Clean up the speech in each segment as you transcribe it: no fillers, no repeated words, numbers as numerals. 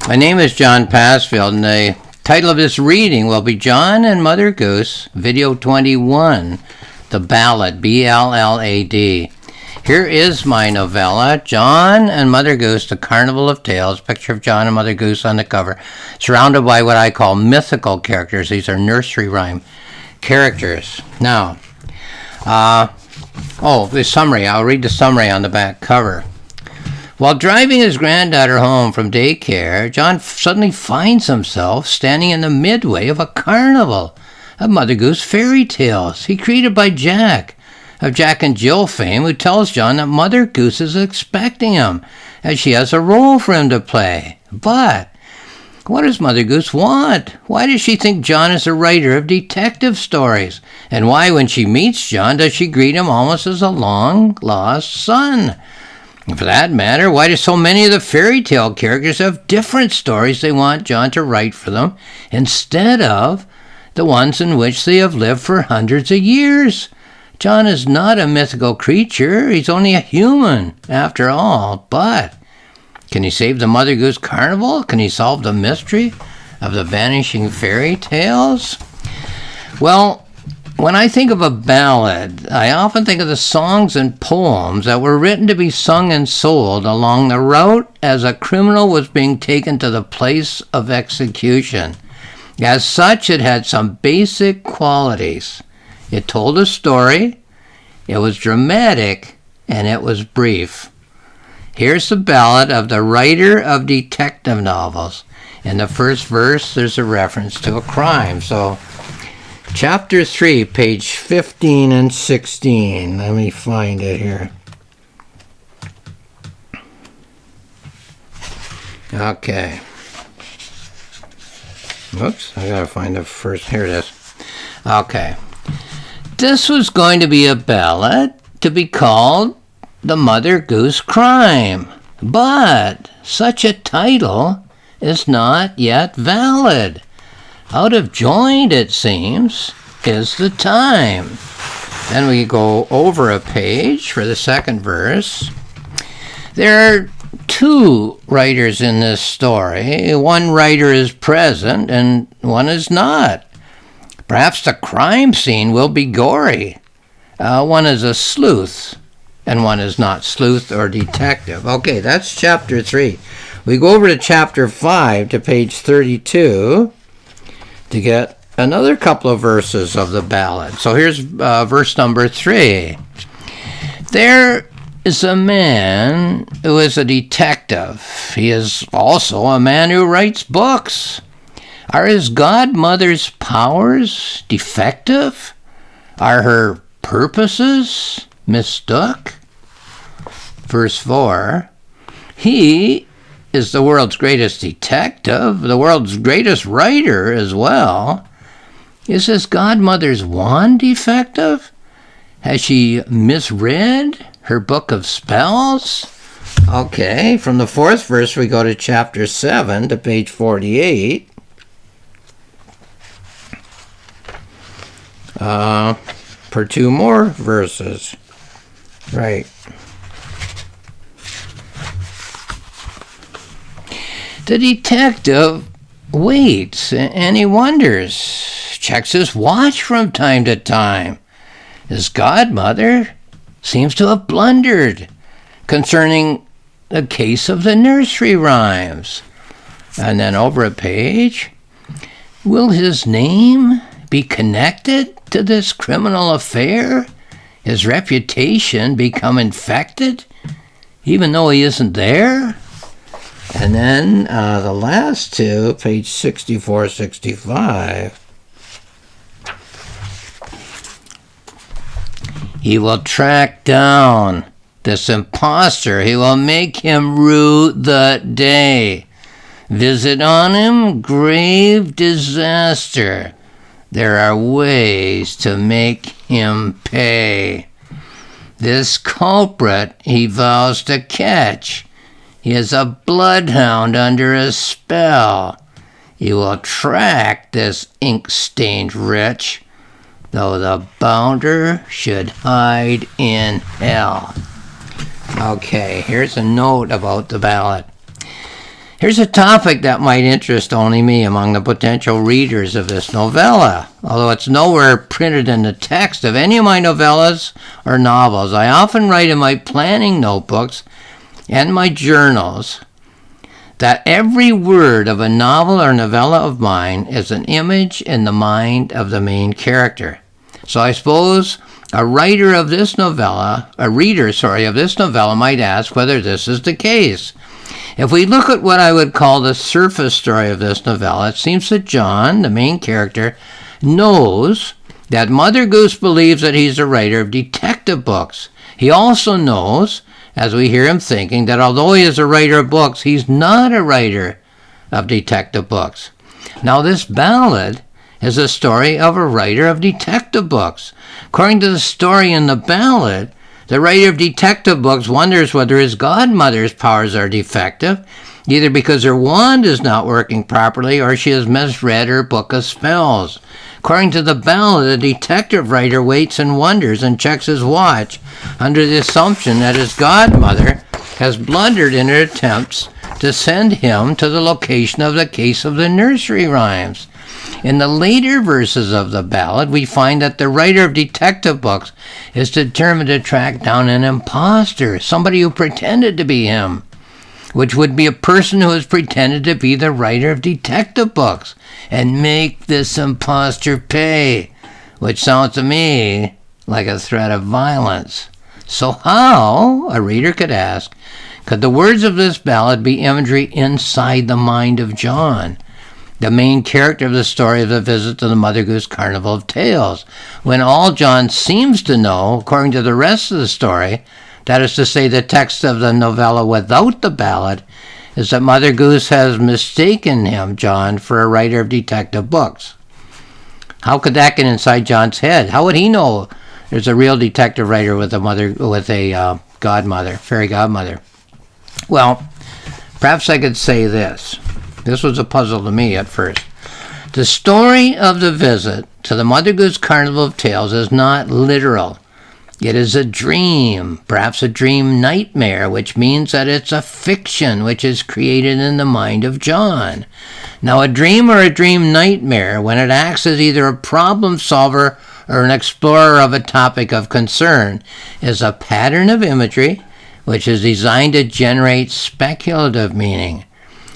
My name is John Passfield, and the title of this reading will be John and Mother Goose, Video 21, The Ballad, B-L-L-A-D. Here is my novella, John and Mother Goose, The Carnival of Tales, picture of John and Mother Goose on the cover, surrounded by what I call mythical characters. These are nursery rhyme characters. Now, the summary. I'll read the summary on the back cover. While driving his granddaughter home from daycare, John suddenly finds himself standing in the midway of a carnival of Mother Goose fairy tales he created by Jack, of Jack and Jill fame, who tells John that Mother Goose is expecting him, as she has a role for him to play. But what does Mother Goose want? Why does she think John is a writer of detective stories? And why, when she meets John, does she greet him almost as a long-lost son? And for that matter, why do so many of the fairy tale characters have different stories they want John to write for them instead of the ones in which they have lived for hundreds of years? John is not a mythical creature. He's only a human, after all. But can he save the Mother Goose Carnival? Can he solve the mystery of the vanishing fairy tales? Well, when I think of a ballad, I often think of the songs and poems that were written to be sung and sold along the route as a criminal was being taken to the place of execution. As such, it had some basic qualities. It told a story, it was dramatic, and it was brief. Here's the ballad of the writer of detective novels. In the first verse, there's a reference to a crime. So, Chapter 3, page 15 and 16. Let me find it here. Okay. Oops, I gotta find the first. Here it is. Okay. This was going to be a ballad to be called The Mother Goose Crime. But such a title is not yet valid. Out of joint, it seems, is the time. Then we go over a page for the second verse. There are two writers in this story. One writer is present and one is not. Perhaps the crime scene will be gory. One is a sleuth and one is not sleuth or detective. Okay, that's chapter 3. We go over to chapter 5 to page 32. To get another couple of verses of the ballad. So here's verse number 3. There is a man who is a detective. He is also a man who writes books. Are his godmother's powers defective? Are her purposes mistook? Verse 4. He is the world's greatest detective, the world's greatest writer as well. Is his godmother's wand defective? Has she misread her book of spells? Okay, from the fourth verse we go to chapter 7 to page 48. For two more verses. Right. The detective waits and he wonders, checks his watch from time to time. His godmother seems to have blundered concerning the case of the nursery rhymes. And then over a page, will his name be connected to this criminal affair? His reputation become infected, even though he isn't there? And then the last two, page 64, 65. He will track down this impostor. He will make him rue the day. Visit on him, grave disaster. There are ways to make him pay. This culprit he vows to catch. He is a bloodhound under a spell. He will track this ink-stained wretch, though the bounder should hide in hell. Okay, here's a note about the ballad. Here's a topic that might interest only me among the potential readers of this novella. Although it's nowhere printed in the text of any of my novellas or novels, I often write in my planning notebooks and my journals that every word of a novel or novella of mine is an image in the mind of the main character. So I suppose a reader of this novella might ask whether this is the case. If we look at what I would call the surface story of this novella, it seems that John, the main character, knows that Mother Goose believes that he's a writer of detective books. He also knows, as we hear him thinking, that although he is a writer of books, he's not a writer of detective books. Now, this ballad is a story of a writer of detective books. According to the story in the ballad, the writer of detective books wonders whether his godmother's powers are defective, either because her wand is not working properly or she has misread her book of spells. According to the ballad, the detective writer waits and wonders and checks his watch under the assumption that his godmother has blundered in her attempts to send him to the location of the case of the nursery rhymes. In the later verses of the ballad, we find that the writer of detective books is determined to track down an imposter, somebody who pretended to be him, which would be a person who has pretended to be the writer of detective books, and make this imposter pay, which sounds to me like a threat of violence. So how, a reader could ask, could the words of this ballad be imagery inside the mind of John, the main character of the story of the visit to the Mother Goose Carnival of Tales, when all John seems to know, according to the rest of the story, that is to say the text of the novella without the ballad, is that Mother Goose has mistaken him, John, for a writer of detective books. How could that get inside John's head? How would he know there's a real detective writer with a godmother, fairy godmother? Well, perhaps I could say this. This was a puzzle to me at first. The story of the visit to the Mother Goose Carnival of Tales is not literal. It is a dream, perhaps a dream nightmare, which means that it's a fiction which is created in the mind of John. Now, a dream or a dream nightmare, when it acts as either a problem solver or an explorer of a topic of concern, is a pattern of imagery which is designed to generate speculative meaning.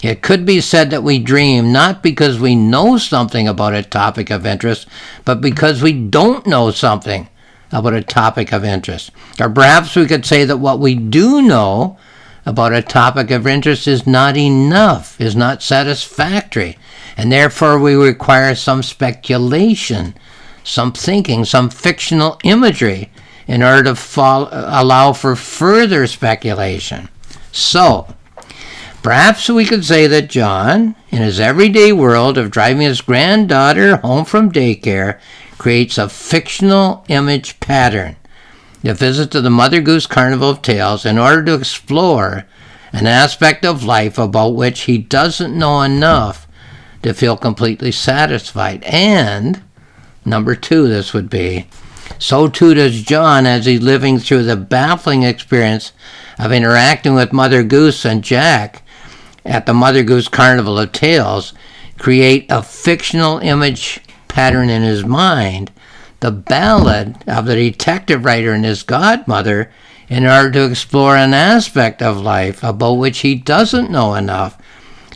It could be said that we dream not because we know something about a topic of interest, but because we don't know something about a topic of interest. Or perhaps we could say that what we do know about a topic of interest is not enough, is not satisfactory, and therefore we require some speculation, some thinking, some fictional imagery in order to allow for further speculation. So, perhaps we could say that John, in his everyday world of driving his granddaughter home from daycare, creates a fictional image pattern, the visit to the Mother Goose Carnival of Tales, in order to explore an aspect of life about which he doesn't know enough to feel completely satisfied. And, number two, this would be, so too does John as he's living through the baffling experience of interacting with Mother Goose and Jack at the Mother Goose Carnival of Tales, create a fictional image pattern in his mind, the ballad of the detective writer and his godmother, in order to explore an aspect of life about which he doesn't know enough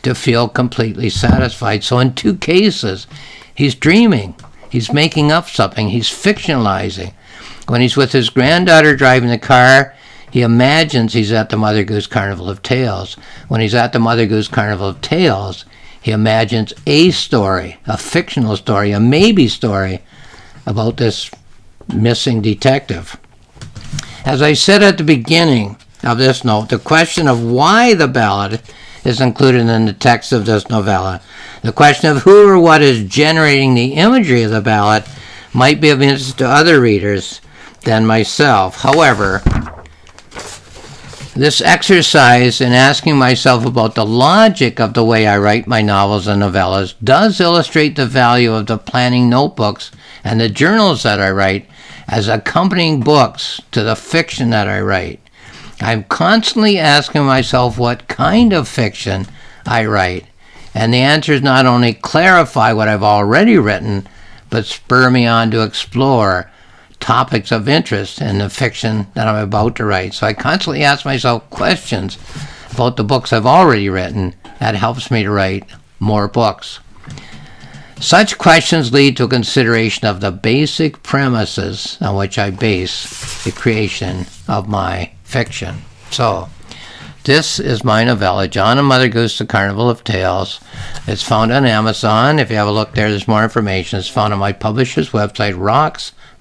to feel completely satisfied. So in two cases, he's dreaming, he's making up something, he's fictionalizing. When he's with his granddaughter driving the car, he imagines he's at the Mother Goose Carnival of Tales. When he's at the Mother Goose Carnival of Tales, he imagines a story, a fictional story, a maybe story about this missing detective. As I said at the beginning of this note, the question of why the ballad is included in the text of this novella, the question of who or what is generating the imagery of the ballad, might be of interest to other readers than myself. However, this exercise in asking myself about the logic of the way I write my novels and novellas does illustrate the value of the planning notebooks and the journals that I write as accompanying books to the fiction that I write. I'm constantly asking myself what kind of fiction I write. And the answers not only clarify what I've already written, but spur me on to explore topics of interest in the fiction that I'm about to write. So I constantly ask myself questions about the books I've already written. That helps me to write more books. Such questions lead to a consideration of the basic premises on which I base the creation of my fiction. So, this is my novella, John and Mother Goose, The Carnival of Tales. It's found on Amazon. If you have a look there's more information. It's found on my publisher's website,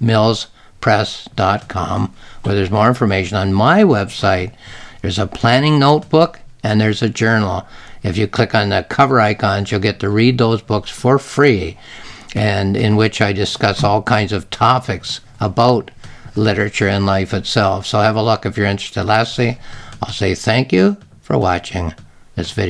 rocksmillspress.com, where there's more information. On my website, there's a planning notebook and there's a journal. If you click on the cover icons, you'll get to read those books for free, and in which I discuss all kinds of topics about literature and life itself. So have a look if you're interested. Lastly, I'll say thank you for watching this video.